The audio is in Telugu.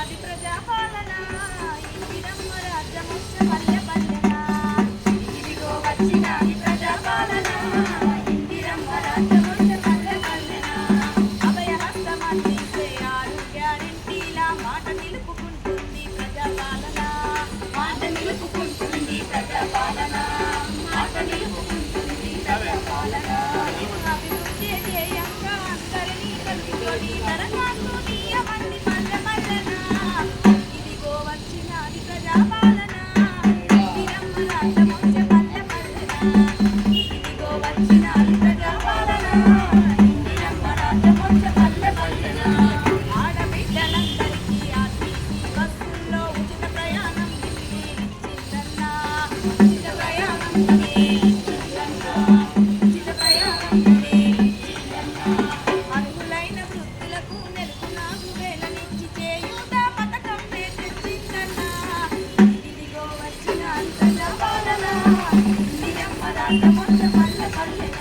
వచ్చినాది ప్రజాపాలన ఇందిరమ్మ రాజ్యమొచ్చ పల్లె పల్లెన ఇదిగో వచ్చినాది ప్రజాపాలన ఇందిరమ్మ రాజ్యమొచ్చ పల్లె పల్లెన అభయహస్తం అందించే ఆరు గ్యారెంటీల మాట నిలుపుకుంటుంది ప్రజాపాలన మాట నిలుపుకుంటుంది ప్రజాపాలన మాట నిలుపుకుంటుంది ప్రజాపాలన అభివృద్ధి ధ్యేయంగా అందరినీ కలుపుకొని దరఖాస్తు నీయమంది పల్లె పల్లెన ఇదిగో వచ్చినాది ప్రజాపాలన ఇందిరమ్మ రాజ్యమొచ్చ పల్లె పల్లెన ఇదిగో వచ్చినాది ప్రజాపాలన ఇందిరమ్మ రాజ్యమొచ్చ పల్లె పల్లెన ఆడబిడ్డలందరికీ ఆర్టీసీ బస్సుల్లో ఉచిత ప్రయాణం ఇచ్చిందన్నా ఉచిత ప్రయాణం ఇచ్చిందన్నా ఉచిత ప్రయాణం ఇచ్చిందన్నా అర్హులైన వృద్ధులకు నెలకు 4,000నిచ్చి చేయూత పథకం తెచ్చిందన్నా ఇదిగో వచ్చిన ప్రజాపాలన ఇందిరమ్మ రాజ్యమొచ్చ పల్లె పల్లెన